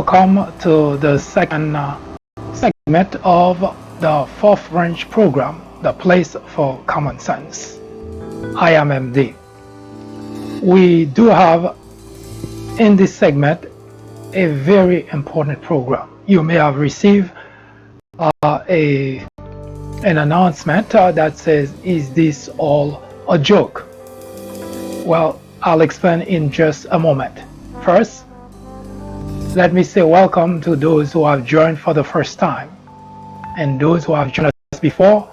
Welcome to the second segment of the fourth branch program, The Place for Common Sense. I am MD. We do have in this segment a very important program. You may have received an announcement that says, "Is this all a joke?" Well, I'll explain in just a moment. First, let me say welcome to those who have joined for the first time. And those who have joined us before,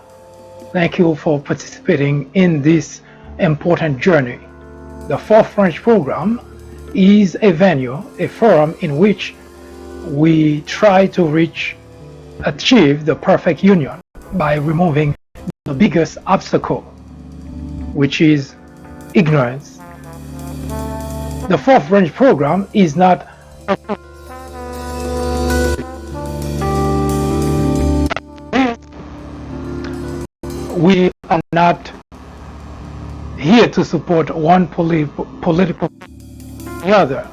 thank you for participating in this important journey. The fourth branch program is a venue, a forum in which we try to achieve the perfect union by removing the biggest obstacle, which is ignorance. The fourth branch program is not we are not here to support one political or the other.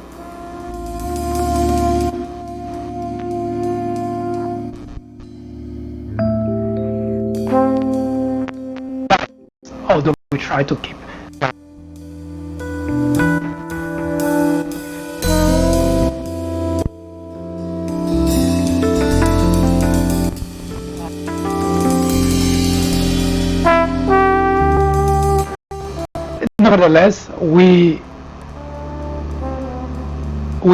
Although we try to keep nevertheless, we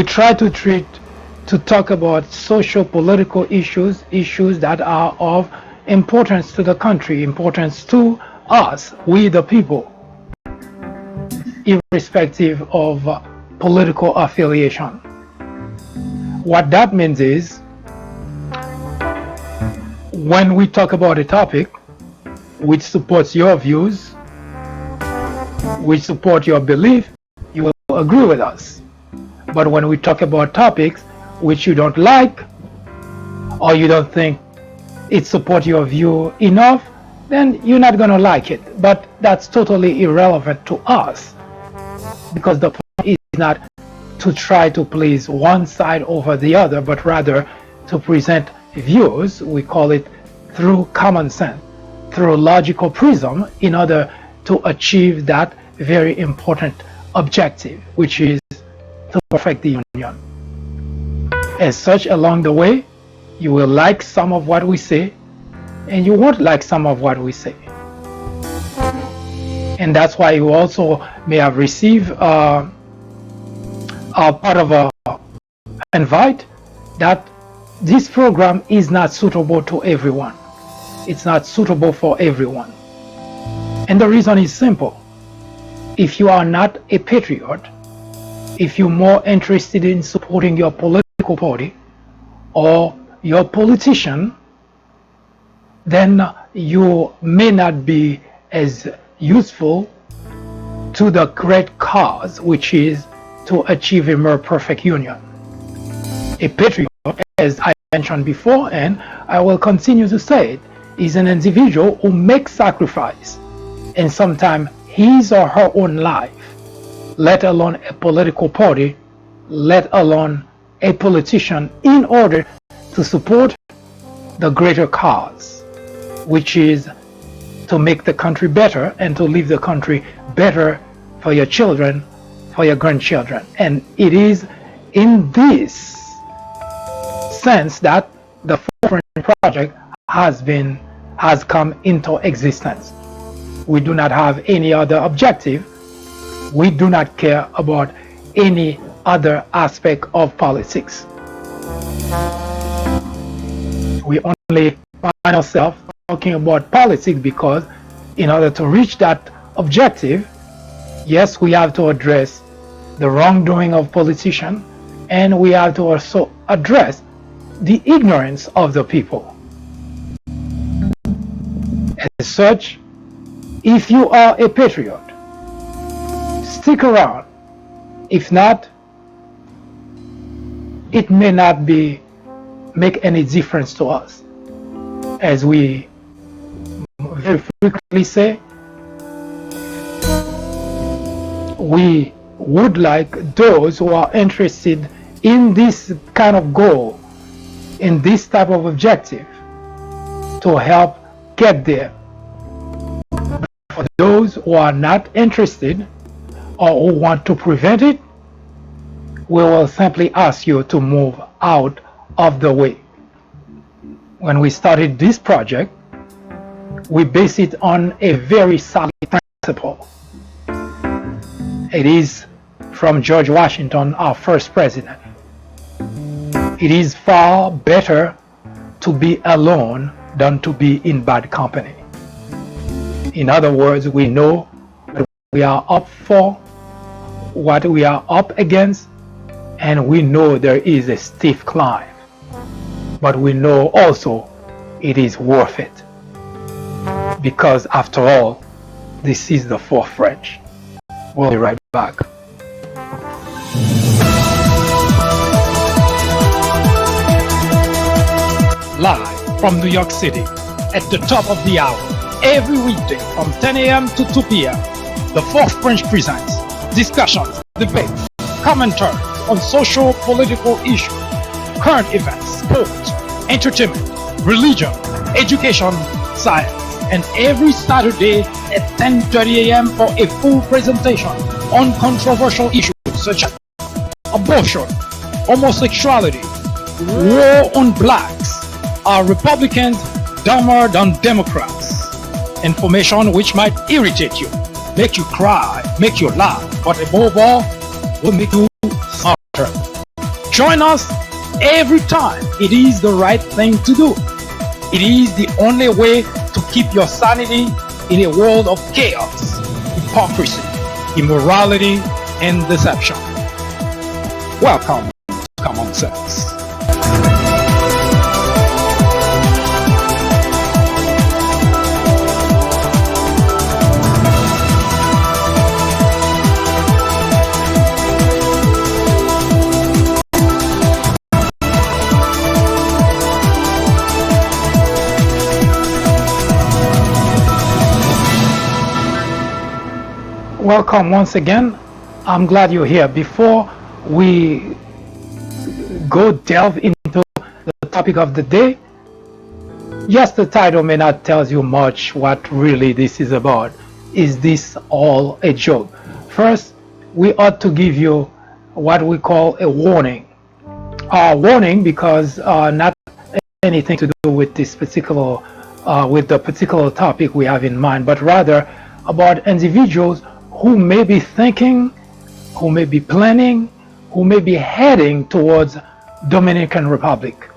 try to talk about socio-political issues that are of importance to the country, importance to us, we the people, irrespective of political affiliation. What that means is, when we talk about a topic which supports your views, which support your belief, you will agree with us. But when we talk about topics which you don't like, or you don't think it supports your view enough, then you're not going to like it. But that's totally irrelevant to us, because the point is not to try to please one side over the other, but rather to present views, we call it through common sense, through logical prism, in order to achieve that very important objective, which is to perfect the union. As such, along the way, you will like some of what we say, and you won't like some of what we say. And that's why you also may have received a part of an invite that this program is not suitable to everyone. It's not suitable for everyone. And the reason is simple. If you are not a patriot, if you're more interested in supporting your political party or your politician, then you may not be as useful to the great cause, which is to achieve a more perfect union. A patriot, as I mentioned before, and I will continue to say it, is an individual who makes sacrifice, and sometimes his or her own life, let alone a political party, let alone a politician, in order to support the greater cause, which is to make the country better and to leave the country better for your children, for your grandchildren. And it is in this sense that the Foreign Project has come into existence. We do not have any other objective. We do not care about any other aspect of politics. We only find ourselves talking about politics because in order to reach that objective, yes, we have to address the wrongdoing of politicians, and we have to also address the ignorance of the people. As such, if you are a patriot, stick around. If not, it may not make any difference to us. As we very frequently say, we would like those who are interested in this kind of goal, in this type of objective, to help get there. For those who are not interested or who want to prevent it, we will simply ask you to move out of the way. When we started this project, we base it on a very solid principle. It is from George Washington, our first president. It is far better to be alone than to be in bad company. In other words, we know what we are up for, what we are up against, and we know there is a steep climb. But we know also it is worth it. Because after all, this is the fourth French. We'll be right back. Live from New York City, at the top of the hour, every weekday from 10 a.m. to 2 p.m., the fourth French presents discussions, debates, commentaries on social, political issues, current events, sports, entertainment, religion, education, science, and every Saturday at 10:30 a.m. for a full presentation on controversial issues such as abortion, homosexuality, war on blacks. Are Republicans dumber than Democrats? Information which might irritate you, make you cry, make you laugh, but above all, will make you smarter. Join us every time. It is the right thing to do. It is the only way to keep your sanity in a world of chaos, hypocrisy, immorality, and deception. Welcome to Common Sense. Welcome once again. I'm glad you're here. Before we go delve into the topic of the day, yes, the title may not tell you much what really this is about. Is this all a joke? First, we ought to give you what we call a warning. Warning because not anything to do with this particular, with the particular topic we have in mind, but rather about individuals who may be thinking, who may be planning, who may be heading towards Dominican Republic.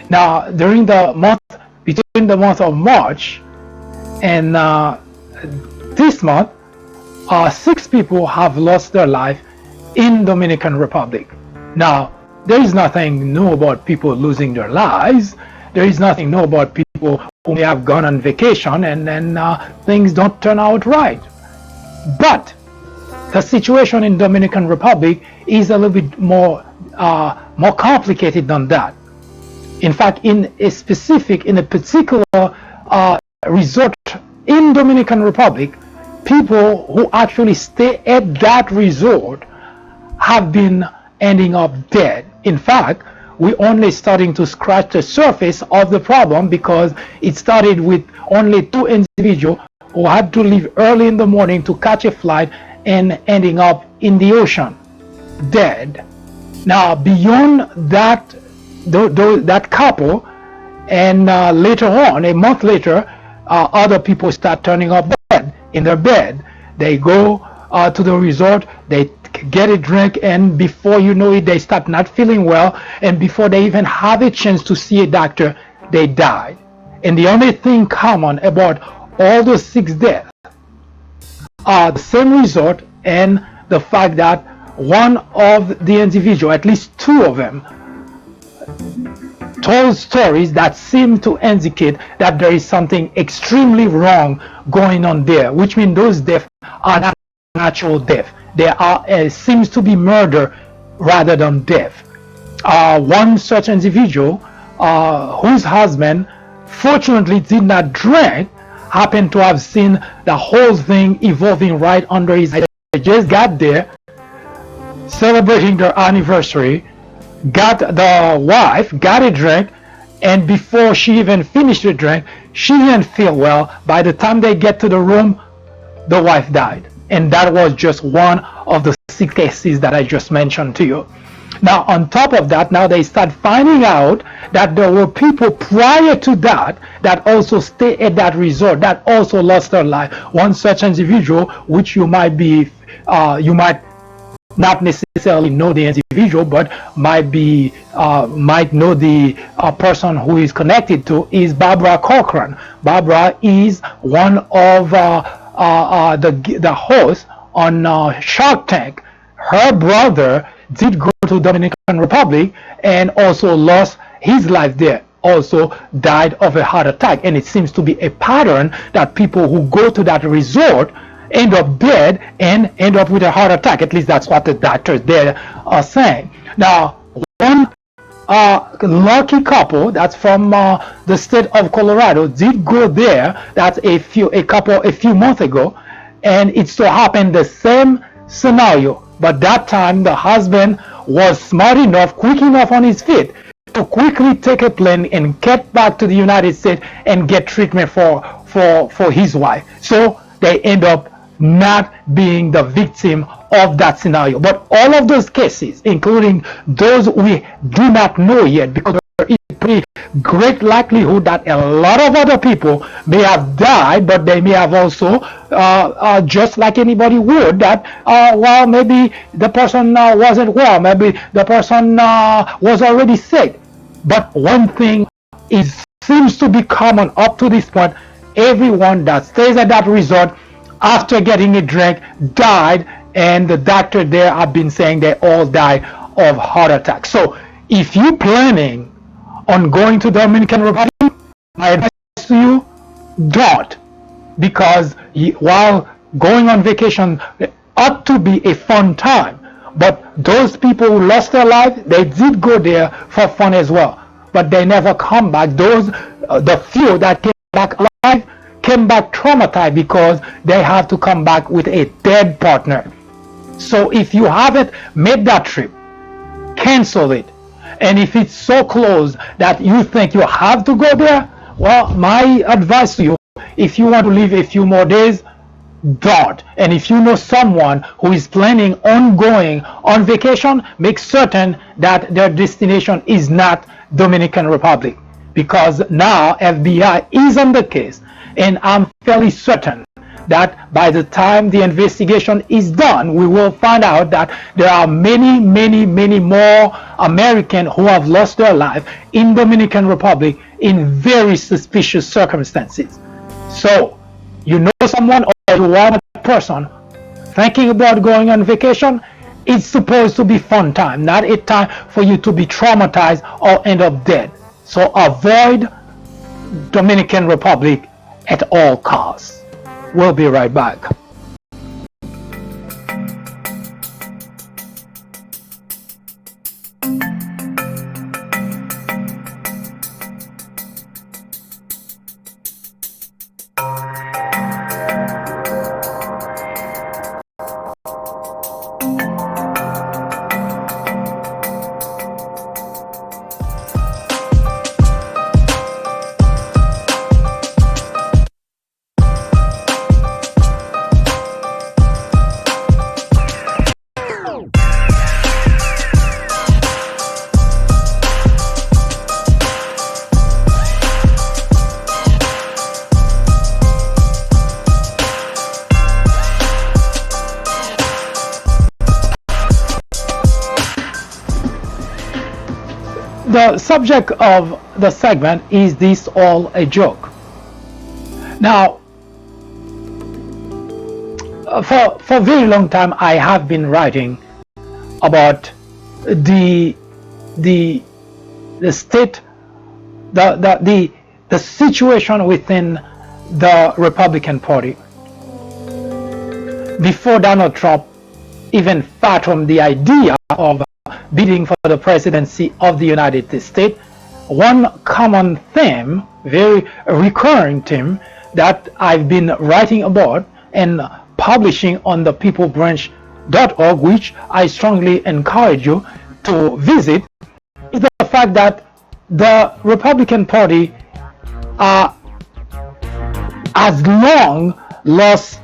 Now, during the month, between the month of March and this month, 6 people have lost their life in Dominican Republic. Now, there is nothing new about people losing their lives. There is nothing new about people who may have gone on vacation and then things don't turn out right. But the situation in Dominican Republic is a little bit more complicated than that. In fact, in a particular resort in Dominican Republic, people who actually stay at that resort have been ending up dead. In fact, we're only starting to scratch the surface of the problem because it started with only 2 individuals who had to leave early in the morning to catch a flight and ending up in the ocean, dead. Now, beyond that, that couple, and later on, a month later, other people start turning up dead in their bed. They go to the resort, they get a drink, and before you know it, they start not feeling well, and before they even have a chance to see a doctor, they died. And the only thing common about all those 6 deaths are the same resort and the fact that one of the individual, at least 2 of them, told stories that seem to indicate that there is something extremely wrong going on there, which means those deaths are not natural death. There seems to be murder rather than death. One such individual, whose husband fortunately did not drink, happened to have seen the whole thing evolving right under his eyes. They just got there, celebrating their anniversary, got the wife got a drink, and before she even finished the drink, she didn't feel well. By the time they get to the room, the wife died. And that was just one of the 6 cases that I just mentioned to you. Now, on top of that, now they start finding out that there were people prior to that that also stayed at that resort that also lost their life. One such individual, which you might not necessarily know the individual, but might know the person who is connected to, is Barbara Corcoran. Barbara is one of the hosts on Shark Tank. Her brother did go to Dominican Republic and also lost his life there. Also died of a heart attack, and it seems to be a pattern that people who go to that resort end up dead and end up with a heart attack. At least that's what the doctors there are saying. Now, one lucky couple that's from the state of Colorado did go there. That's a few months ago, and it so happened the same scenario. But that time the husband was smart enough, quick enough on his feet to quickly take a plane and get back to the United States and get treatment for his wife. So they end up not being the victim of that scenario. But all of those cases, including those we do not know yet, because there is a pretty great likelihood that a lot of other people may have died, but they may have also, just like anybody would, that, well, maybe the person wasn't well, maybe the person was already sick. But one thing seems to be common up to this point: everyone that stays at that resort after getting a drink died, and the doctor there have been saying they all died of heart attacks. So if you're planning on going to Dominican Republic, my advice to you, don't, because while going on vacation ought to be a fun time, but those people who lost their life, they did go there for fun as well, but they never come back. Those the few that came back alive came back traumatized because they have to come back with a dead partner. So if you haven't made that trip, cancel it. And if it's so close that you think you have to go there, well, my advice to you, if you want to live a few more days, don't. And if you know someone who is planning on going on vacation, make certain that their destination is not Dominican Republic, because now FBI is on the case, and I'm fairly certain that by the time the investigation is done, we will find out that there are many more Americans who have lost their life in Dominican Republic in very suspicious circumstances. So, you know someone, or you are a person thinking about going on vacation, it's supposed to be fun time, not a time for you to be traumatized or end up dead. So avoid Dominican Republic at all costs. We'll be right back. The subject of the segment is this all a joke? Now, for a very long time, I have been writing about the state, the situation within the Republican Party. Before Donald Trump even fathomed the idea of bidding for the presidency of the United States, one common theme, very recurring theme, that I've been writing about and publishing on the peoplebranch.org, which I strongly encourage you to visit, fact that the Republican Party has long lost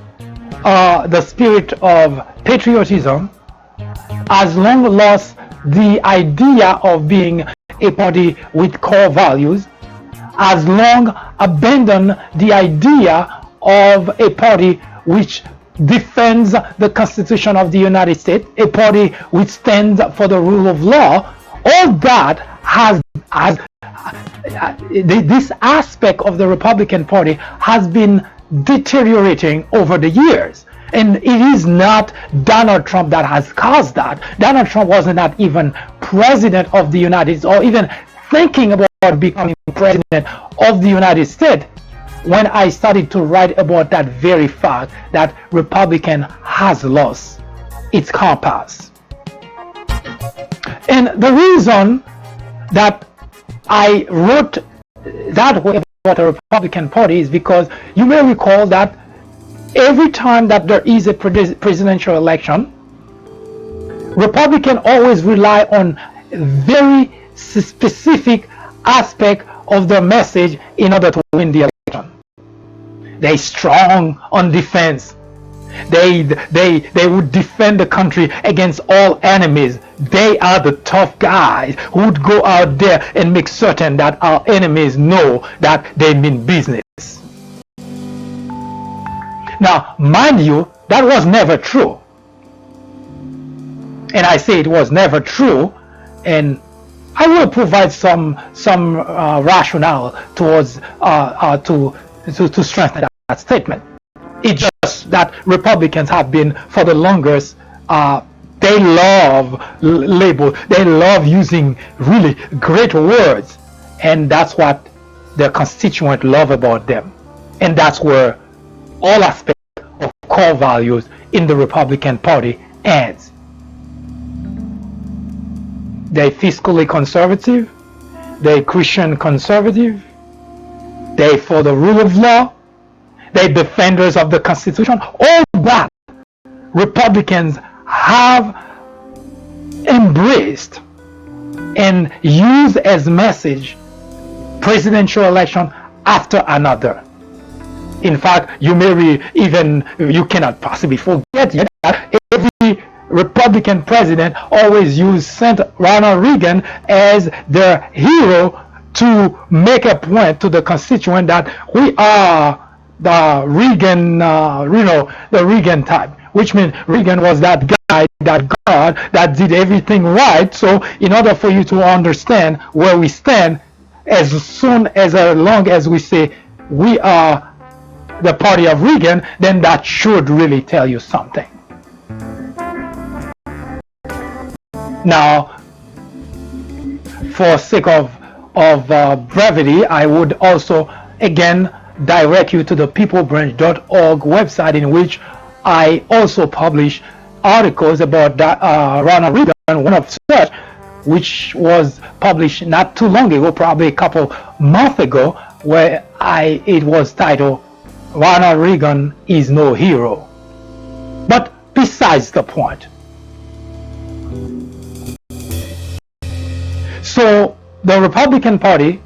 the spirit of patriotism, has long lost the idea of being a party with core values, has long abandoned the idea of a party which defends the Constitution of the United States, a party which stands for the rule of law. All that has this aspect of the Republican Party has been deteriorating over the years. And it is not Donald Trump that has caused that. Donald Trump was not even president of the United States, or even thinking about becoming president of the United States, when I started to write about that very fact that Republican has lost its compass. And the reason that I wrote that way about the Republican Party is because you may recall that every time that there is a presidential election, Republicans always rely on very specific aspect of their message in order to win the election. They're strong on defense. They would defend the country against all enemies. They are the tough guys who would go out there and make certain that our enemies know that they mean business. Now, mind you, that was never true. And I say it was never true, and I will provide some rationale towards to strengthen that statement. It's just that Republicans have been for the longest. They love labels. They love using really great words, and that's what their constituents love about them. And that's where all aspects of core values in the Republican Party ends. They're fiscally conservative, they're Christian conservative, they're for the rule of law, they're defenders of the Constitution. All that Republicans have embraced and used as message presidential election after another. In fact, you cannot possibly forget that every Republican president always used Ronald Reagan as their hero to make a point to the constituent that we are the Reagan, the Reagan type, which means Reagan was that guy, that God that did everything right. So in order for you to understand where we stand, as long as we say we are the party of Reagan, then that should really tell you something. Now, for sake of brevity, I would also again direct you to the peoplebranch.org website, in which I also publish articles about Ronald Reagan, one of such, which was published not too long ago, probably a couple months ago, where it was titled Ronald Reagan is no hero. But besides the point. So the Republican Party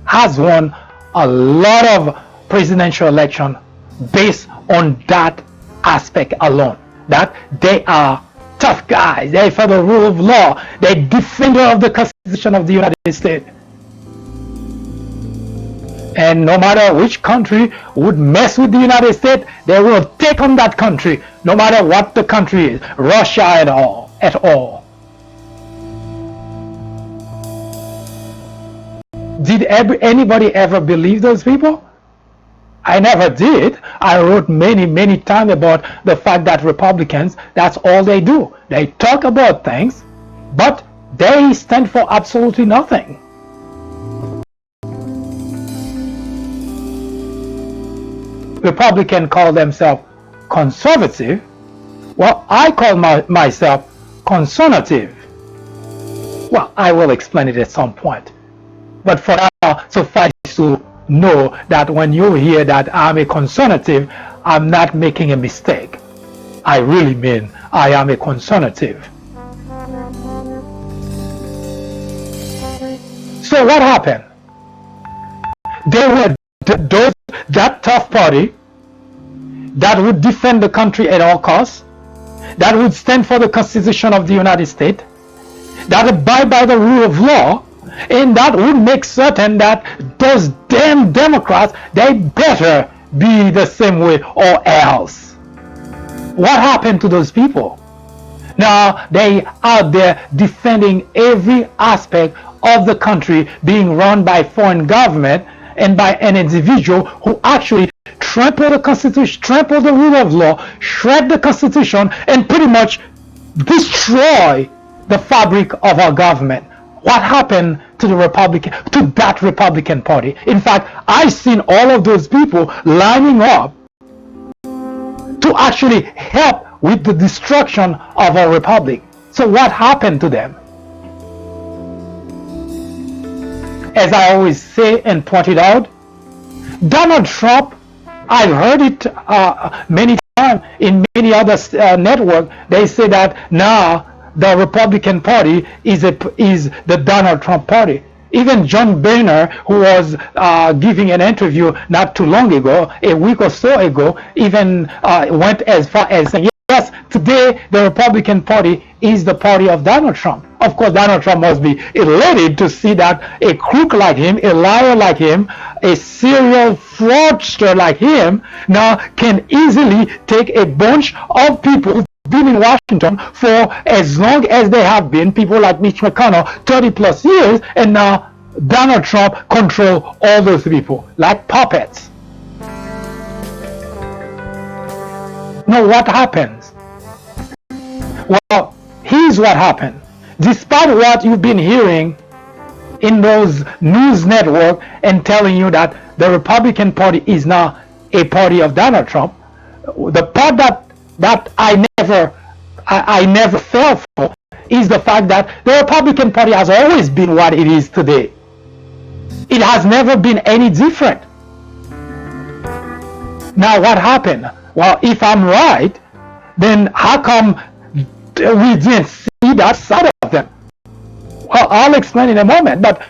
has won a lot of presidential election based on that aspect alone, that they are tough guys, they're for the rule of law, they're defender of the Constitution of the United States. And no matter which country would mess with the United States, they will take on that country, no matter what the country is, Russia at all. Did anybody ever believe those people? I never did. I wrote many times about the fact that Republicans, that's all they do. They talk about things, but they stand for absolutely nothing. Republicans call themselves conservative. Well, I call myself conservative. Well, I will explain it at some point. But for now, suffice to know that when you hear that I'm a conservative, I'm not making a mistake. I really mean I am a conservative. So what happened? They were that tough party that would defend the country at all costs, that would stand for the Constitution of the United States, that would abide by the rule of law, and that would make certain that those damn Democrats, they better be the same way or else. What happened to those people? Now they out there defending every aspect of the country being run by foreign government and by an individual who actually trample the Constitution, trample the rule of law, shred the Constitution, and pretty much destroy the fabric of our government. What happened to that Republican Party? In fact, I've seen all of those people lining up to actually help with the destruction of our republic. So what happened to them? As I always say and pointed out, Donald Trump, I've heard it many times in many other networks. They say that now the Republican Party is the Donald Trump Party. Even John Boehner, who was giving an interview not too long ago, a week or so ago, even went as far as saying, yes, today the Republican Party is the party of Donald Trump. Of course, Donald Trump must be elated to see that a crook like him, a liar like him, a serial fraudster like him now can easily take a bunch of people who've been in Washington for as long as they have been, people like Mitch McConnell, 30 plus years, and now Donald Trump control all those people like puppets. Now what happens? Well, here's what happened. Despite what you've been hearing in those news networks and telling you that the Republican Party is now a party of Donald Trump, the part that I never fell for is the fact that the Republican Party has always been what it is today. It has never been any different. Now what happened? Well, if I'm right, then how come we didn't see that side of them? Well, I'll explain in a moment, but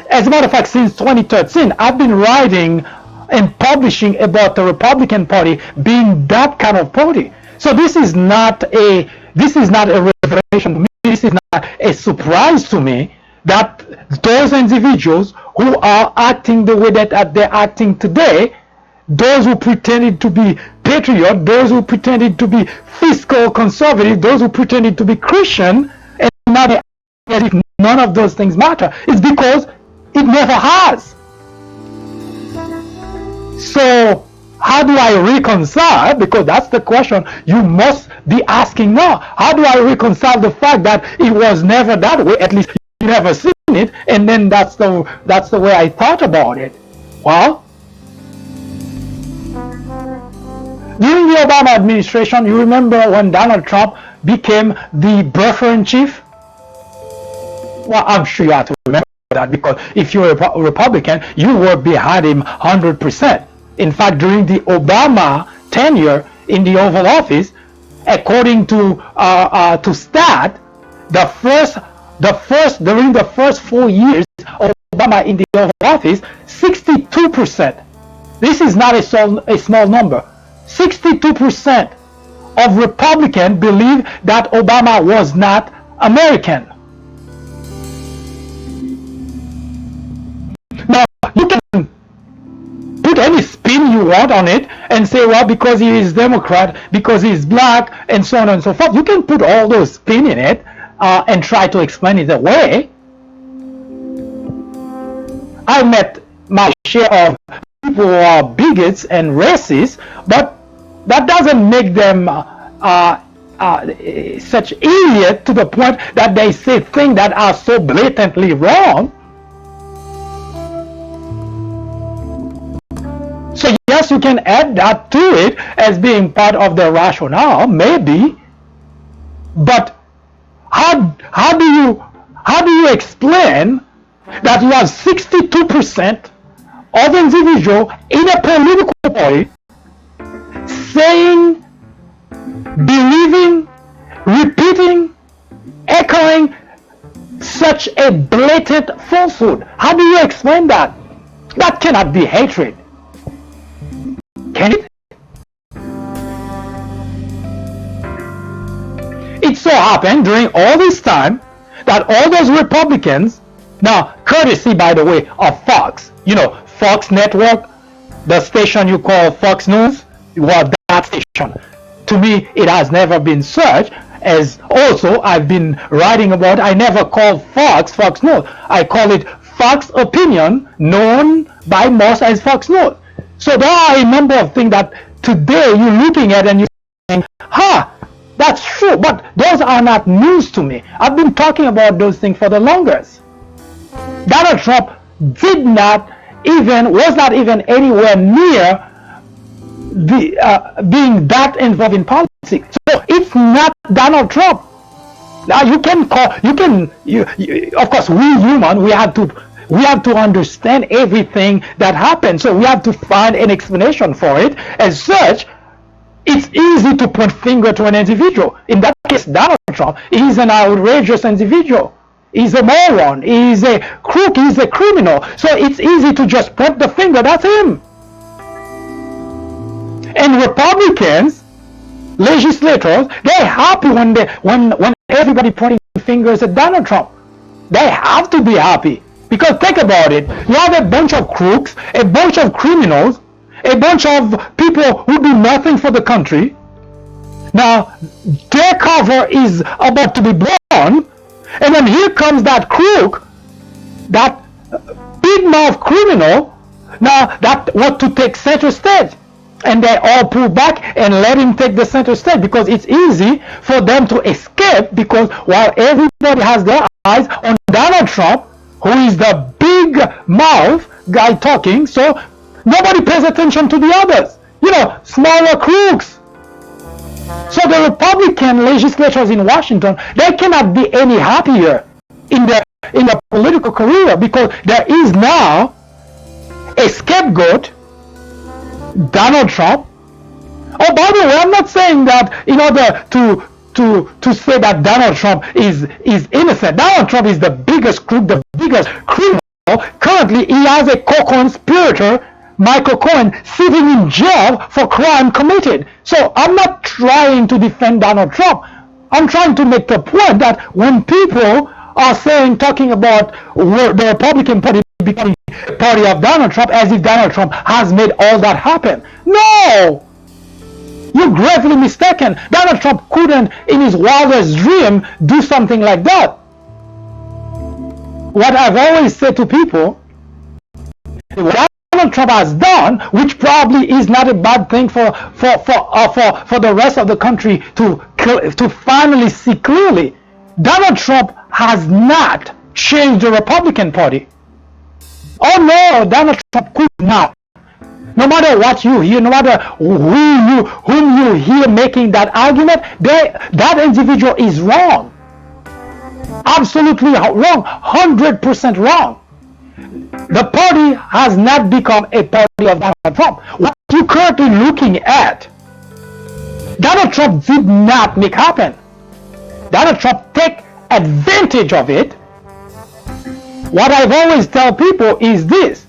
as a matter of fact, since 2013, I've been writing and publishing about the Republican Party being that kind of party. So this is not a revelation to me. This is not a surprise to me that those individuals who are acting the way that they're acting today, those who pretended to be patriot, those who pretended to be fiscal conservative, those who pretended to be Christian, and now they act as if none of those things matter. It's because it never has. So how do I reconcile, because that's the question you must be asking now, how do I reconcile the fact that it was never that way, at least you never seen it, and then that's the way I thought about it? Well, during the Obama administration, you remember when Donald Trump became the buffer in chief? Well, I'm sure you have to remember that, because if you're a Republican, you were behind him 100%. In fact, during the Obama tenure in the Oval Office, according to stat, during the first 4 years of Obama in the Oval Office, 62%. This is not a small number. 62% of Republicans believe that Obama was not American. Now, you can put any spin you want on it and say, well, because he is Democrat, because he is black, and so on and so forth. You can put all those spin in it and try to explain it away. I met my share of people who are bigots and racists, but that doesn't make them such idiots to the point that they say things that are so blatantly wrong. So yes, you can add that to it as being part of the rationale, maybe, but how do you explain that you have 62% of individuals in a political party saying, believing, repeating, echoing Such a blatant falsehood. How do you explain that? That cannot be hatred. Can it? It so happened during all this time that all those Republicans, now courtesy by the way of Fox, Fox Network, the station you call Fox News, well, that station, to me it has never been such. As also I've been writing about, I never call Fox News. I call it Fox Opinion, known by most as Fox News. So there are a number of things that today you're looking at and you're saying, that's true, but those are not news to me. I've been talking about those things for the longest. Donald Trump was not even anywhere near being that involved in politics. So it's not Donald Trump. Now of course, we human, we have to understand everything that happened. So we have to find an explanation for it. As such, it's easy to point finger to an individual. In that case, Donald Trump is an outrageous individual. He's a moron. He's a crook. He's a criminal. So it's easy to just point the finger. That's him. And Republicans, legislators, they're happy when everybody pointing fingers at Donald Trump. They have to be happy, because think about it. You have a bunch of crooks, a bunch of criminals, a bunch of people who do nothing for the country. Now their cover is about to be blown, and then here comes that crook, that big mouth criminal, now that want to take center stage. And they all pull back and let him take the center stage, because it's easy for them to escape, because while everybody has their eyes on Donald Trump, who is the big mouth guy talking, so nobody pays attention to the others, smaller crooks. So the Republican legislators in Washington, they cannot be any happier in their political career, because there is now a scapegoat, Donald Trump. Oh, by the way, I'm not saying that in order to say that Donald Trump is innocent. Donald Trump is the biggest crook, the biggest criminal. Currently, he has a co-conspirator, Michael Cohen, sitting in jail for crime committed. So I'm not trying to defend Donald Trump. I'm trying to make the point that when people are talking about the Republican Party becoming a party of Donald Trump, as if Donald Trump has made all that happen. No! You're gravely mistaken. Donald Trump couldn't, in his wildest dream, do something like that. What I've always said to people, what Donald Trump has done, which probably is not a bad thing for the rest of the country to finally see clearly, Donald Trump has not changed the Republican Party. Oh no, Donald Trump could not. No matter what you hear, no matter whom you hear making that argument, that individual is wrong. Absolutely wrong. 100% wrong. The party has not become a party of Donald Trump. What you're currently looking at, Donald Trump did not make happen. Donald Trump take advantage of it. What I've always tell people is this: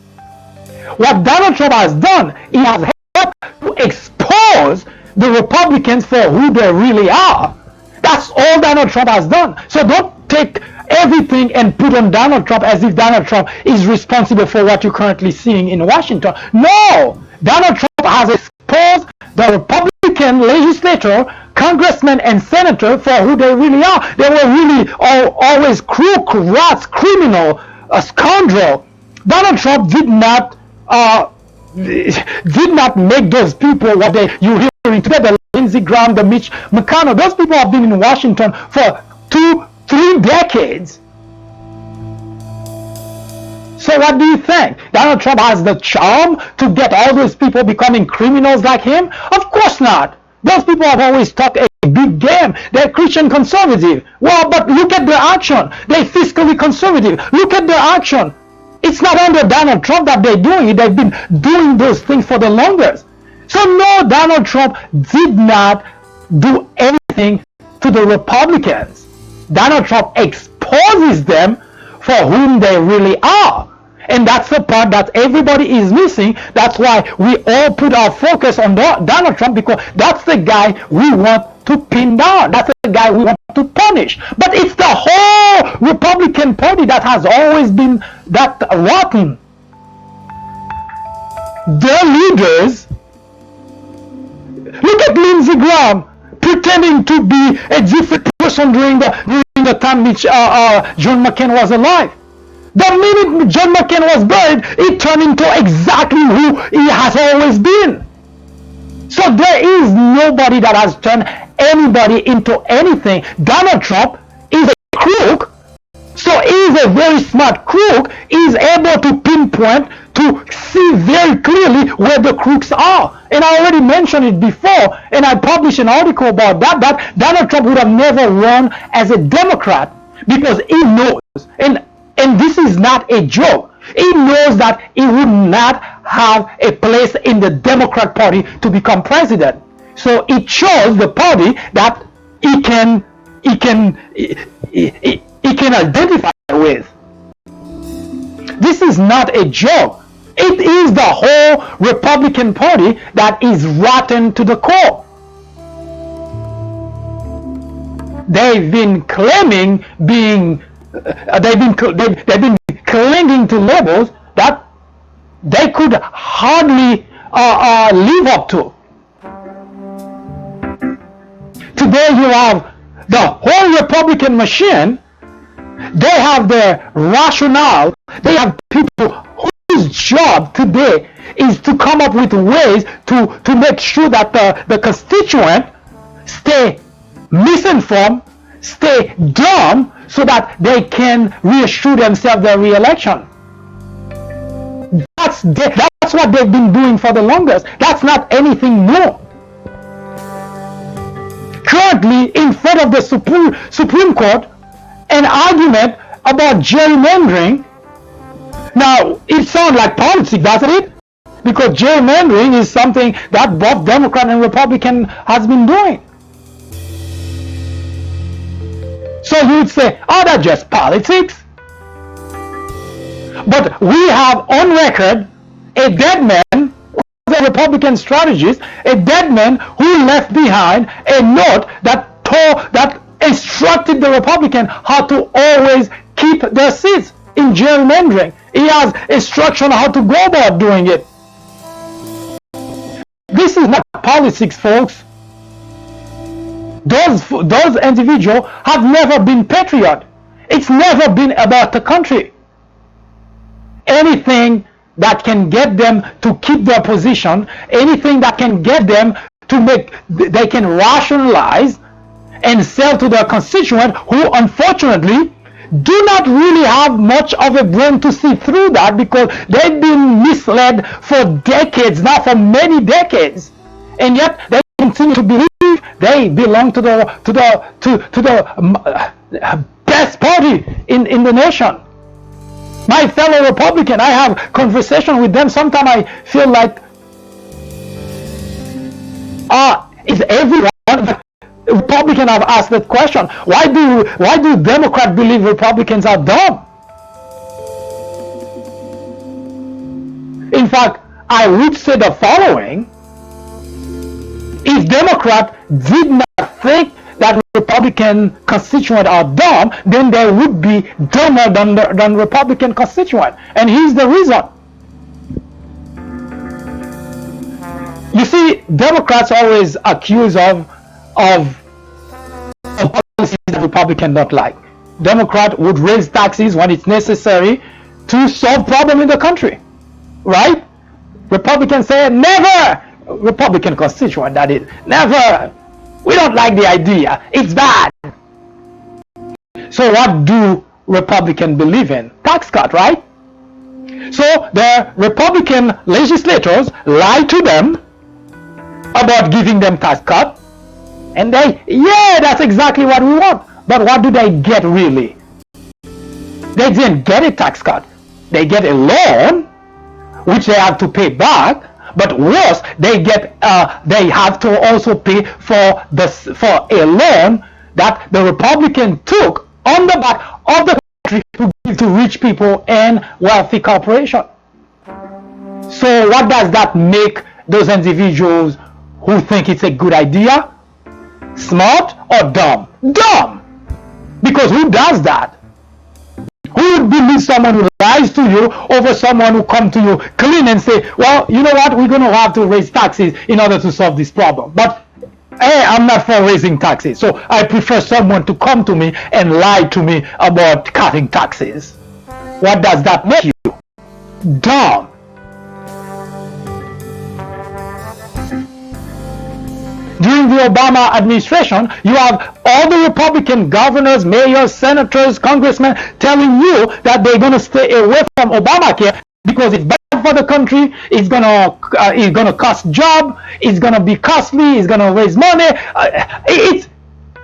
what Donald Trump has done, he has helped to expose the Republicans for who they really are. That's all Donald Trump has done. So don't take everything and put on Donald Trump as if Donald Trump is responsible for what you're currently seeing in Washington. No! Donald Trump has exposed the Republican legislature, congressmen and senator for who they really are. They were really always crook, rats, criminal, a scoundrel. Donald Trump did not make those people what you're hearing today, the Lindsey Graham, the Mitch McConnell. Those people have been in Washington for 2-3 decades. So what do you think? Donald Trump has the charm to get all those people becoming criminals like him? Of course not. Those people have always talked a big game. They're Christian conservative. Well, but look at their action. They're fiscally conservative. Look at their action. It's not under Donald Trump that they're doing it. They've been doing those things for the longest. So no, Donald Trump did not do anything to the Republicans. Donald Trump exposed exposes them for whom they really are. And that's the part that everybody is missing. That's why we all put our focus on Donald Trump, because that's the guy we want to pin down. That's the guy we want to punish. But it's the whole Republican Party that has always been that rotten. Their leaders, look at Lindsey Graham pretending to be a different person during the time which John McCain was alive. The minute John McCain was buried, he turned into exactly who he has always been. So there is nobody that has turned anybody into anything. Donald Trump is a crook, so he is a very smart crook. He is able to pinpoint, to see very clearly where the crooks are. And I already mentioned it before, and I published an article about that Donald Trump would have never run as a Democrat, because he knows, and this is not a joke, he knows that he would not have a place in the Democrat Party to become president. So he chose the party that he can identify with. This is not a joke. It is the whole Republican Party that is rotten to the core. They've been claiming being they've been clinging to labels that they could hardly live up to. Today you have the whole Republican machine. They have their rationale. They have people whose job today is to come up with ways to make sure that the constituent stay misinformed, stay dumb, so that they can reassure themselves their re-election. That's what they've been doing for the longest. That's not anything new. Currently, in front of the Supreme Court, an argument about gerrymandering. Now, it sounds like politics, doesn't it? Because gerrymandering is something that both Democrat and Republican has been doing. So you would say, oh, that's just politics. But we have on record a dead man, a Republican strategist, a dead man who left behind a note that instructed the Republican how to always keep their seats in gerrymandering. He has instruction on how to go about doing it. This is not politics, folks. Those individuals have never been patriot. It's never been about the country. Anything that can get them to keep their position, anything that can get them to they can rationalize and sell to their constituent, who unfortunately do not really have much of a brain to see through that, because they've been misled for decades now, for many decades, and yet they continue to believe they belong to the best party in the nation. My fellow Republican, I have conversation with them. Sometimes I feel like, is everyone Republican? I've asked that question. Why do Democrats believe Republicans are dumb? In fact, I would say the following: if Democrats did not think that Republican constituents are dumb, then they would be dumber than Republican constituents. And here's the reason. You see, Democrats always accuse of policies that Republicans don't like. Democrats would raise taxes when it's necessary to solve problems in the country, right? Republicans say, never! Republican constituent, that is, never! We don't like the idea. It's bad. So what do Republicans believe in? Tax cut, right? So the Republican legislators lie to them about giving them tax cut, and that's exactly what we want. But what do they get really? They didn't get a tax cut. They get a loan, which they have to pay back. But worse, they have to also pay for a loan that the Republican took on the back of the country to give to rich people and wealthy corporations. So what does that make those individuals who think it's a good idea? Smart or dumb? Dumb! Because who does that? Who would believe someone who lies to you over someone who come to you clean and say, well, you know what, we're going to have to raise taxes in order to solve this problem. But hey, I'm not for raising taxes, so I prefer someone to come to me and lie to me about cutting taxes. What does that make you? Dumb. During the Obama administration, you have all the Republican governors, mayors, senators, congressmen telling you that they're going to stay away from Obamacare because it's bad for the country, it's gonna cost jobs, it's gonna be costly, it's gonna raise money. It's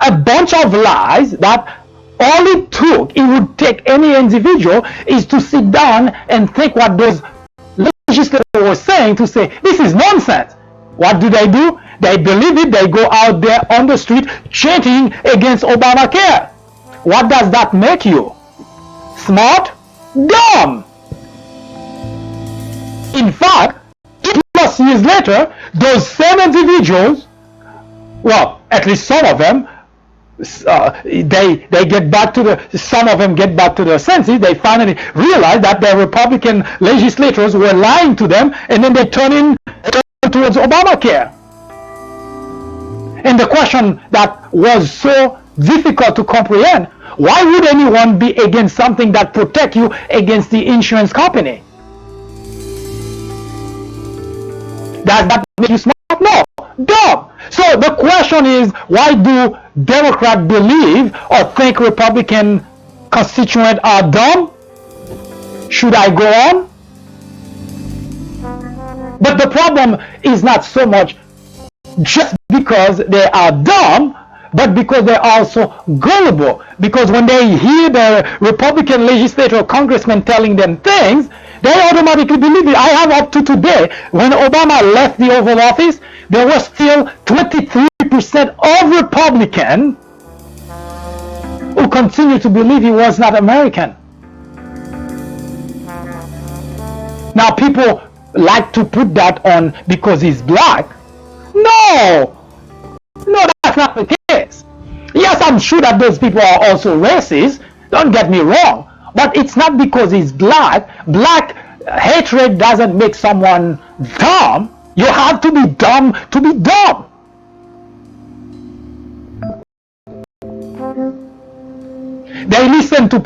a bunch of lies that all it would take any individual is to sit down and think what those legislators were saying, to say this is nonsense. What do? They believe it. They go out there on the street chanting against Obamacare. What does that make you? Smart? Dumb. In fact, 2+ years later, those same individuals, well, at least some of them, they get back to some of them get back to their senses. They finally realize that the Republican legislators were lying to them, and then they turn towards Obamacare. And the question that was so difficult to comprehend, why would anyone be against something that protects you against the insurance company? Does that make you smart? No, dumb. So the question is, why do Democrats believe or think Republican constituents are dumb? Should I go on? But the problem is not so much just because they are dumb, but because they're also gullible. Because when they hear the Republican legislator or congressman telling them things, they automatically believe it. I have up to today, when Obama left the Oval Office, there was still 23% of Republicans who continue to believe he was not American. Now people like to put that on because he's black. No, that's not the case. Yes, I'm sure that those people are also racist, don't get me wrong, but it's not because he's black. Black hatred doesn't make someone dumb. You have to be dumb to be dumb. They listen to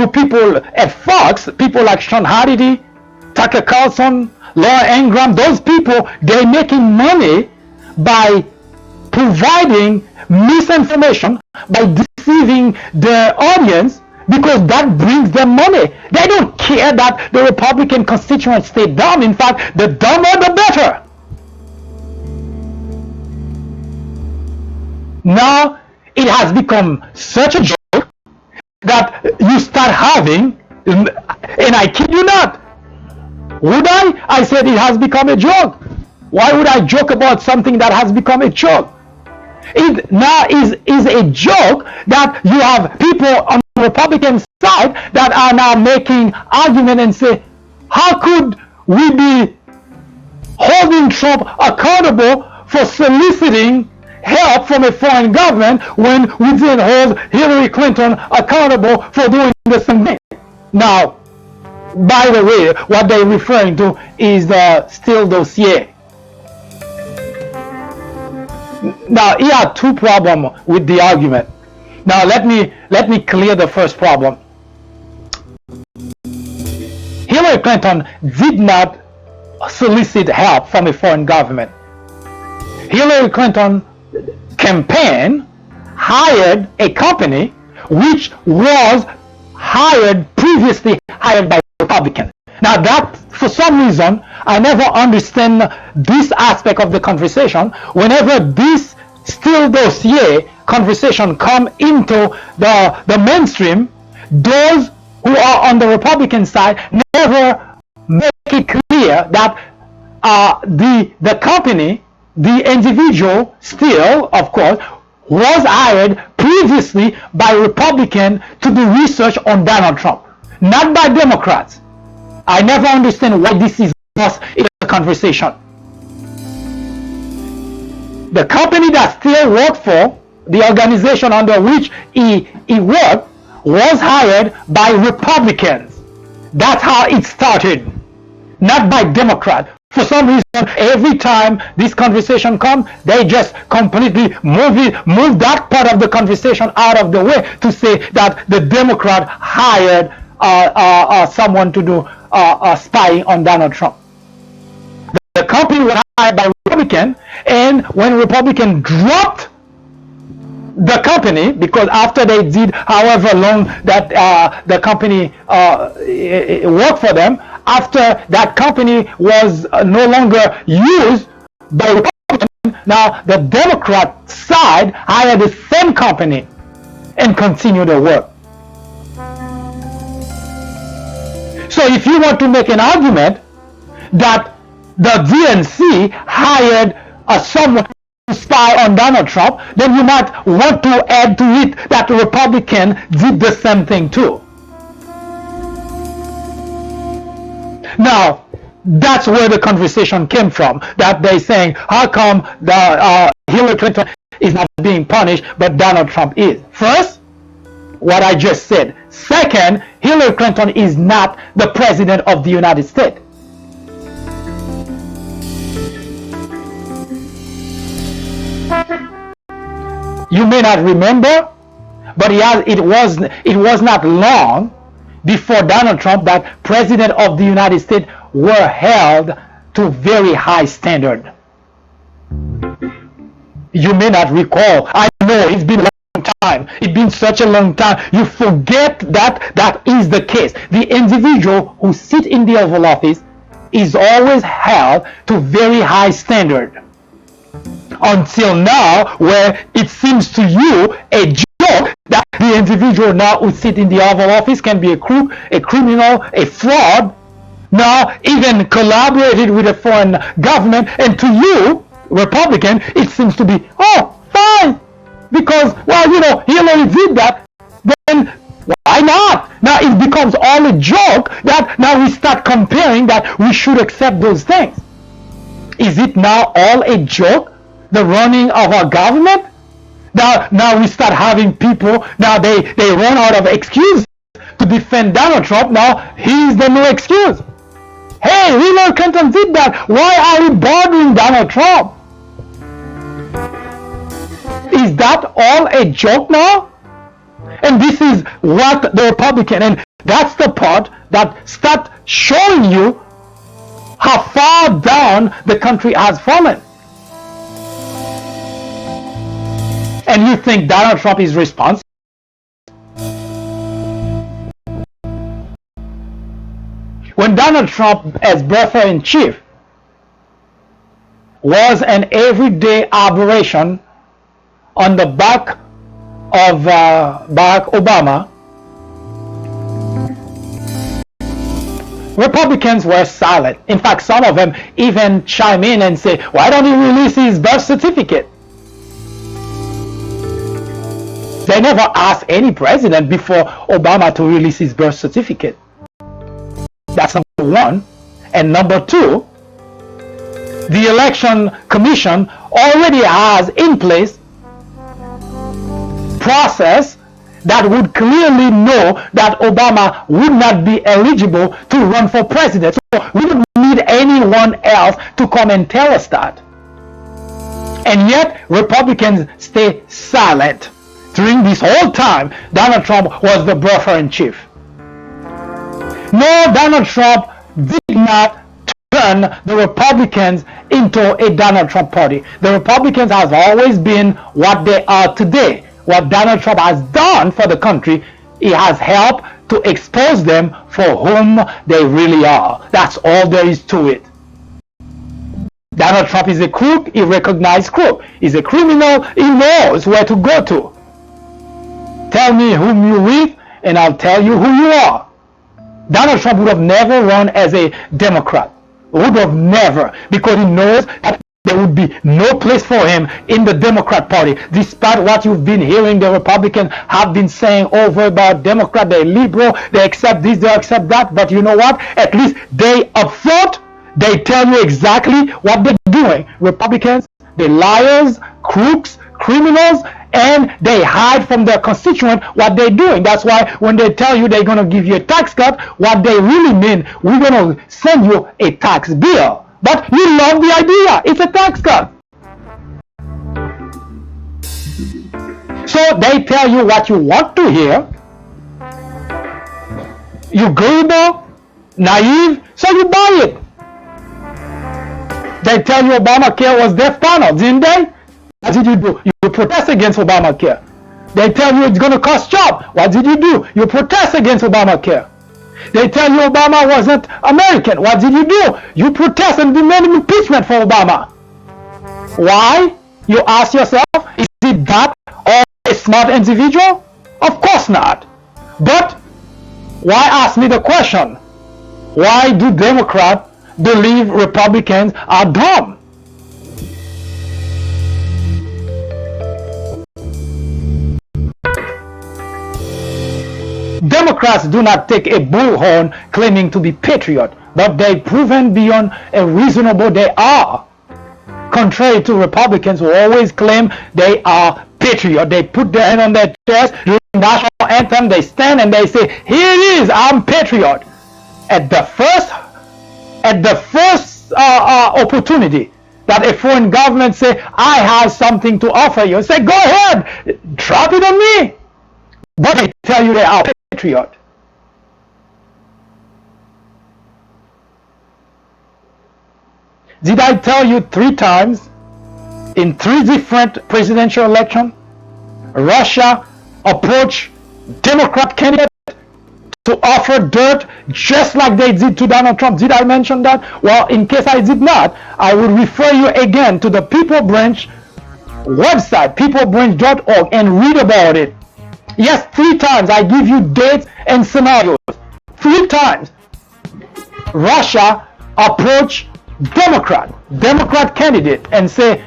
people at Fox, people like Sean Hannity, Tucker Carlson, Laura Ingraham. Those people, they're making money by providing misinformation, by deceiving their audience, because that brings them money. They don't care that the Republican constituents stay dumb. In fact, the dumber the better. Now it has become such a joke that you start having, and I kid you not, would I? I said it has become a joke. Why would I joke about something that has become a joke? It now is a joke that you have people on the Republican side that are now making argument and say, how could we be holding Trump accountable for soliciting help from a foreign government when we didn't hold Hillary Clinton accountable for doing the same thing? Now, by the way, what they're referring to is the Steele dossier. Now, here are two problems with the argument. Now, let me clear the first problem. Hillary Clinton did not solicit help from a foreign government. Hillary Clinton campaign hired a company which was previously hired by Republicans. Now that, for some reason, I never understand this aspect of the conversation. Whenever this Steele dossier conversation come into the mainstream, those who are on the Republican side never make it clear that the company, the individual Steele, of course, was hired previously by Republicans to do research on Donald Trump, not by Democrats. I never understand why this is lost in the conversation. The company that still worked for, the organization under which he worked, was hired by Republicans. That's how it started, not by Democrats. For some reason, every time this conversation comes, they just completely move that part of the conversation out of the way to say that the Democrat hired someone to do spying on Donald Trump. The company was hired by Republican, and when Republican dropped the company, because after they did however long that the company worked for them, after that company was no longer used by Republicans, now the Democrat side hired the same company and continued the work. So if you want to make an argument that the DNC hired someone to spy on Donald Trump, then you might want to add to it that the Republican did the same thing too. Now, that's where the conversation came from, that they're saying, how come the Hillary Clinton is not being punished, but Donald Trump is? First, what I just said. Second, Hillary Clinton is not the president of the United States. You may not remember, but it was not long before Donald Trump that president of the United States were held to very high standard. You may not recall. I know it's been a long time. It's been such a long time. You forget that is the case. The individual who sits in the Oval Office is always held to very high standard. Until now, where it seems to you a joke that the individual now who sits in the Oval Office can be a crook, a criminal, a fraud, now even collaborated with a foreign government, and to you, Republican, it seems to be, oh, fine, because, well, Hillary did that, then why not? Now it becomes all a joke that now we start comparing that we should accept those things. Is it now all a joke? The running of our government? Now we start having people, now they run out of excuses to defend Donald Trump. Now he's the new excuse. Hey, Hillary Clinton did that. Why are we bothering Donald Trump? Is that all a joke now? And this is what the Republican, and that's the part that starts showing you how far down the country has fallen. And you think Donald Trump is responsible? When Donald Trump, as brother-in-chief, was an everyday aberration on the back of Barack Obama, Republicans were silent. In fact, some of them even chime in and say, why don't he release his birth certificate? They never asked any president before Obama to release his birth certificate. That's number one. And number two, the Election Commission already has in place process that would clearly know that Obama would not be eligible to run for president. So we don't need anyone else to come and tell us that. And yet Republicans stay silent. During this whole time, Donald Trump was the brother-in-chief. No, Donald Trump did not turn the Republicans into a Donald Trump party. The Republicans have always been what they are today. What Donald Trump has done for the country, he has helped to expose them for whom they really are. That's all there is to it. Donald Trump is a crook, he recognized crook. He's a criminal, he knows where to go to. Tell me whom you're with, and I'll tell you who you are. Donald Trump would have never run as a Democrat. Would have never, because he knows that There would be no place for him in the Democrat Party, despite what you've been hearing the Republicans have been saying over about Democrat. They're liberal, they accept this, they accept that. But you know what? At least they up front, they tell you exactly what they're doing. Republicans, they're liars, crooks, criminals, and they hide from their constituent what they're doing. That's why when they tell you they're going to give you a tax cut, what they really mean, we're going to send you a tax bill. But you love the idea. It's a tax cut. So they tell you what you want to hear. You're gullible, naive, so you buy it. They tell you Obamacare was death panel, didn't they? What did you do? You protest against Obamacare. They tell you it's going to cost jobs. What did you do? You protest against Obamacare. They tell you Obama wasn't American. What did you do? You protest and demand impeachment for Obama. Why? You ask yourself, is it that or a smart individual? Of course not. But why ask me the question? Why do Democrats believe Republicans are dumb? Democrats do not take a bullhorn claiming to be patriot, but they've proven beyond a reasonable they are. Contrary to Republicans who always claim they are patriot. They put their hand on their chest during the national anthem, they stand and they say, here it is, I'm patriot. At the first opportunity that a foreign government say, I have something to offer you, say, go ahead, drop it on me. But they tell you they are patriot. Did I tell you 3 times in 3 different presidential elections, Russia approached Democrat candidates to offer dirt just like they did to Donald Trump? Did I mention that? Well, in case I did not, I would refer you again to the People Branch website, peoplebranch.org, and read about it. Yes, 3 times. I give you dates and scenarios. 3 times. Russia approached Democrat candidate and say,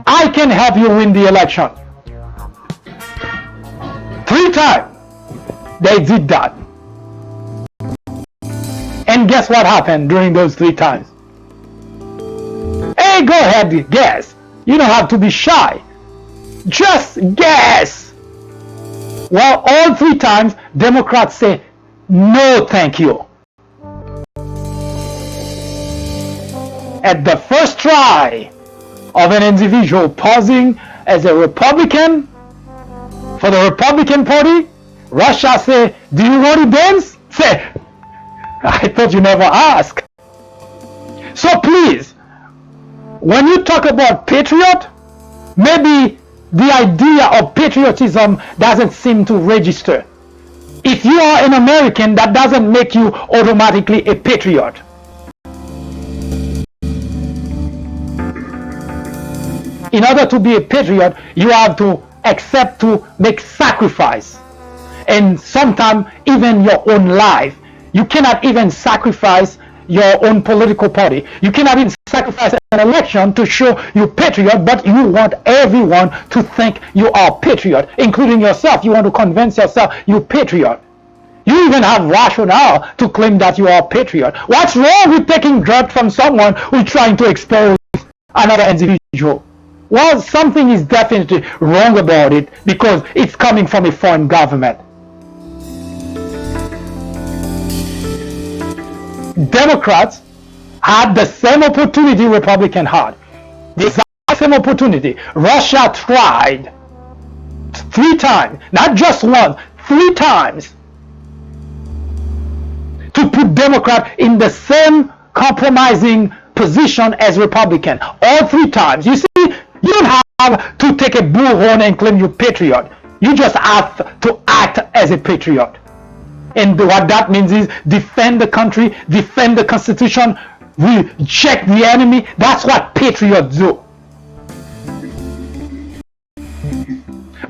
I can help you win the election. 3 times. They did that. And guess what happened during those 3 times? Hey, go ahead, guess. You don't have to be shy. Just guess. Well, all 3 times, Democrats say, no, thank you. At the first try of an individual posing as a Republican for the Republican Party, Russia say, do you want to dance? Say, I thought you never asked. So please, when you talk about patriot, maybe the idea of patriotism doesn't seem to register. If you are an American, that doesn't make you automatically a patriot. In order to be a patriot, you have to accept to make sacrifice, and sometimes even your own life. You cannot even sacrifice your own political party. You cannot even sacrifice an election to show you patriot, but you want everyone to think you are patriot, including yourself. You want to convince yourself you patriot. You even have rationale to claim that you are patriot. What's wrong with taking dirt from someone who's trying to expose another individual? Well, something is definitely wrong about it because it's coming from a foreign government. Democrats had the same opportunity Republicans had. The exact same opportunity. Russia tried 3 times, not just once, 3 times, to put Democrats in the same compromising position as Republicans. All 3 times. You see, you don't have to take a bullhorn and claim you're patriot. You just have to act as a patriot. And what that means is defend the country, defend the Constitution, reject the enemy. That's what patriots do.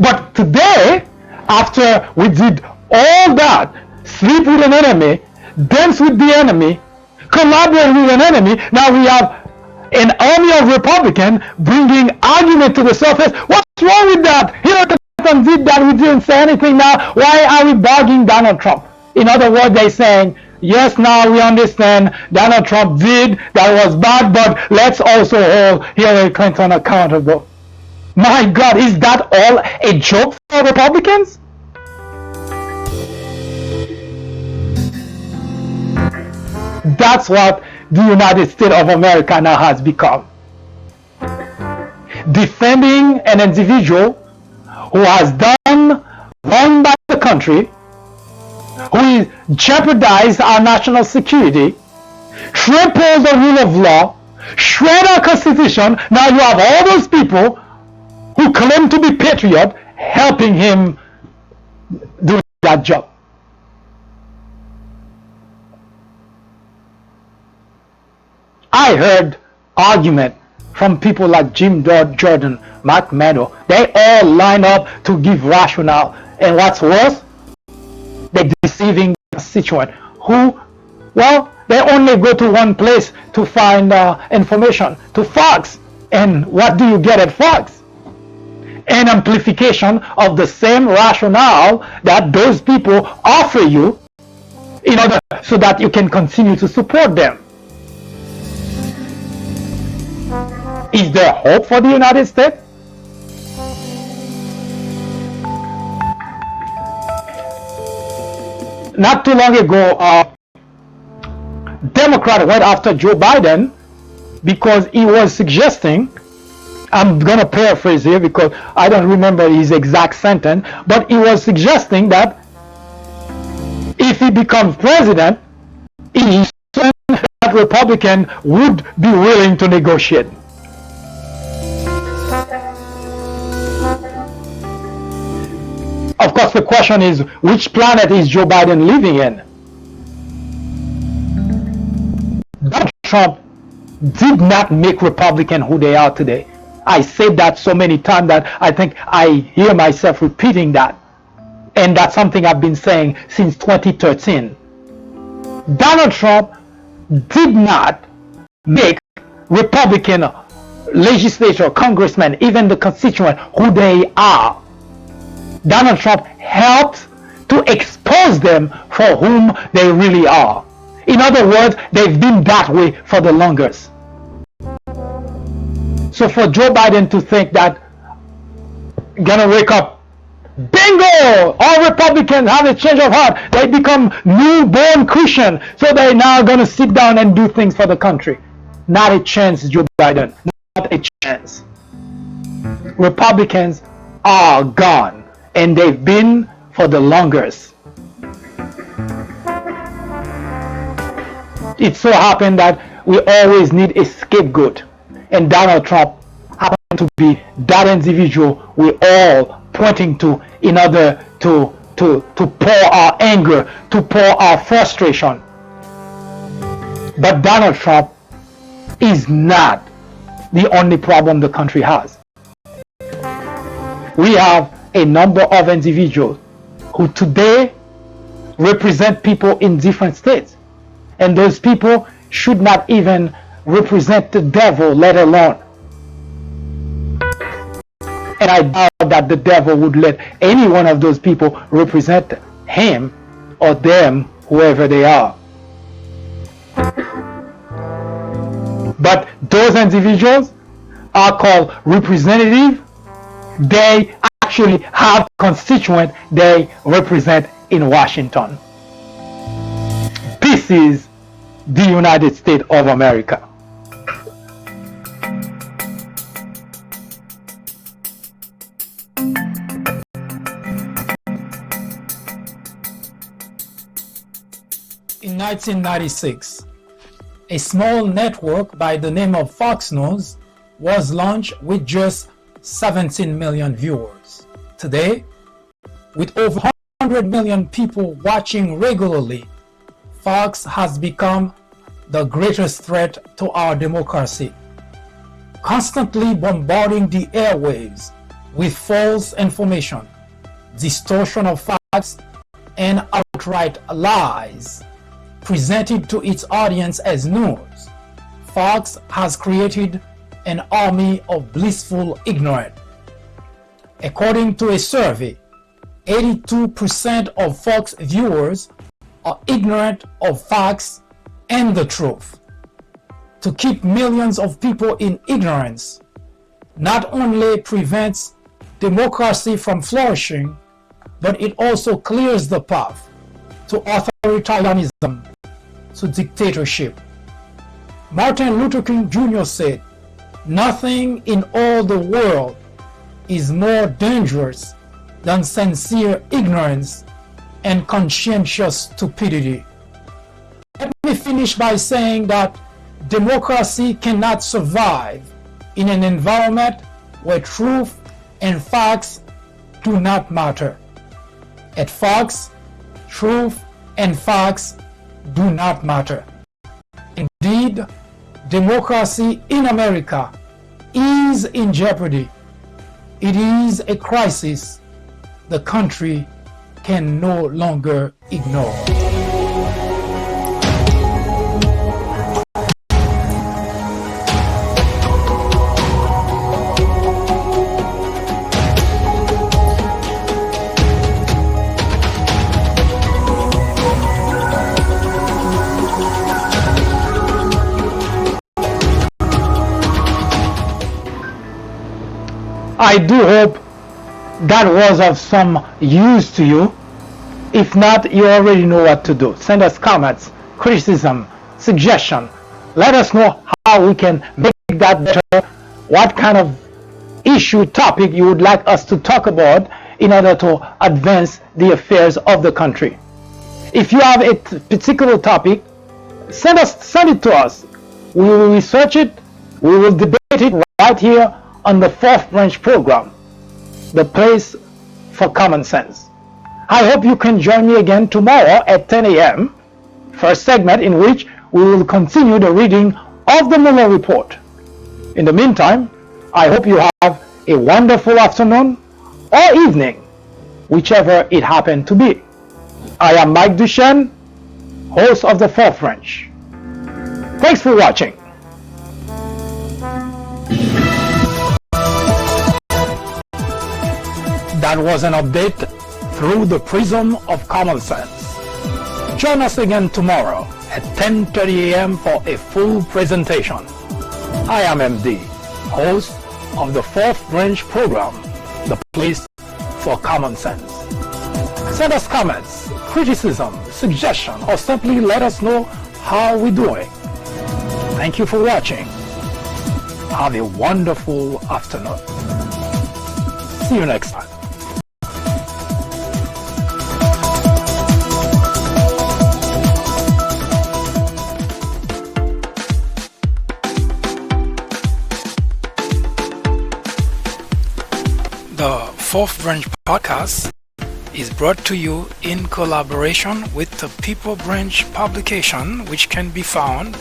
But today, after we did all that, sleep with an enemy, dance with the enemy, collaborate with an enemy, now we have an army of Republicans bringing argument to the surface. What's wrong with that? Hillary Clinton did that. We didn't say anything now. Why are we bugging Donald Trump? In other words, they're saying, yes, now we understand Donald Trump did, that was bad, but let's also hold Hillary Clinton accountable. My God, is that all a joke for Republicans? That's what the United States of America now has become. Defending an individual who has done wrong by the country, who jeopardized our national security, trample the rule of law, shred our constitution. Now you have all those people who claim to be patriot helping him do that job. I heard argument from people like Jim Jordan, Mark Meadow. They all line up to give rationale. And what's worse, they're deceiving the constituent who, well, they only go to one place to find information, to Fox. And what do you get at Fox? An amplification of the same rationale that those people offer you in order so that you can continue to support them. Is there hope for the United States? Not too long ago, Democrat went after Joe Biden because he was suggesting, I'm going to paraphrase here because I don't remember his exact sentence, but he was suggesting that if he becomes president, he said that Republican would be willing to negotiate. Of course, the question is, which planet is Joe Biden living in? Donald Trump did not make Republicans who they are today. I said that so many times that I think I hear myself repeating that. And that's something I've been saying since 2013. Donald Trump did not make Republican legislature, congressmen, even the constituent who they are. Donald Trump helped to expose them for whom they really are. In other words, they've been that way for the longest. So for Joe Biden to think that gonna wake up, bingo, all Republicans have a change of heart, they become newborn Christian, so they're now gonna sit down and do things for the country. Not a chance, Joe Biden, not a chance. Republicans are gone. And they've been for the longest. It so happened that we always need a scapegoat. And Donald Trump happened to be that individual we're all pointing to in order to pour our anger, to pour our frustration. But Donald Trump is not the only problem the country has. We have a number of individuals who today represent people in different states. And those people should not even represent the devil, let alone. And I doubt that the devil would let any one of those people represent him or them, whoever they are. But those individuals are called representatives. They actually have constituents they represent in Washington. This is the United States of America. In 1996, a small network by the name of Fox News was launched with just 17 million viewers. Today, with over 100 million people watching regularly, Fox has become the greatest threat to our democracy, constantly bombarding the airwaves with false information, distortion of facts, and outright lies presented to its audience as news. Fox has created an army of blissful ignorance. According to a survey, 82% of Fox viewers are ignorant of facts and the truth. To keep millions of people in ignorance not only prevents democracy from flourishing, but it also clears the path to authoritarianism, to dictatorship. Martin Luther King Jr. said, "Nothing in all the world is more dangerous than sincere ignorance and conscientious stupidity." Let me finish by saying that democracy cannot survive in an environment where truth and facts do not matter. At Fox, truth and facts do not matter. Indeed, democracy in America is in jeopardy. It is a crisis the country can no longer ignore. I do hope that was of some use to you. If not, you already know what to do. Send us comments, criticism, suggestion. Let us know how we can make that better, what kind of issue, topic you would like us to talk about in order to advance the affairs of the country. If you have a particular topic, send it to us. We will research it, we will debate it right here on the Fourth Branch program, the place for common sense. I hope you can join me again tomorrow at 10 a.m. for a segment in which we will continue the reading of the Mueller report. In the meantime, I hope you have a wonderful afternoon or evening, whichever it happened to be. I am Mike Duchesne, host of the Fourth Branch. Thanks for watching. That was an update through the prism of common sense. Join us again tomorrow at 10:30 a.m. for a full presentation. I am MD, host of the Fourth Branch program, the place for common sense. Send us comments, criticism, suggestion, or simply let us know how we're doing. Thank you for watching. Have a wonderful afternoon. See you next time. The Fourth Branch podcast is brought to you in collaboration with the People Branch publication, which can be found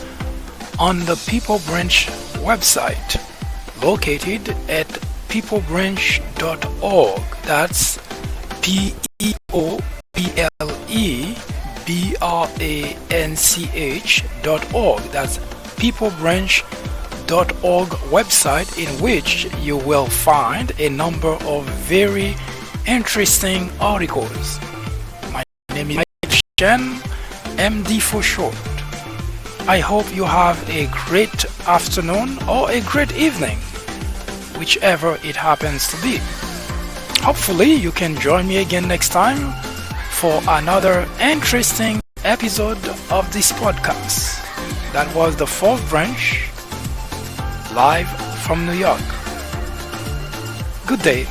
on the People Branch website, located at peoplebranch.org. That's peoplebranch.org. That's peoplebranch.org website, in which you will find a number of very interesting articles. My name is Mike Chen, MD for short. I hope you have a great afternoon or a great evening, whichever it happens to be. Hopefully you can join me again next time for another interesting episode of this podcast. That was the Fourth Branch, live from New York. Good day.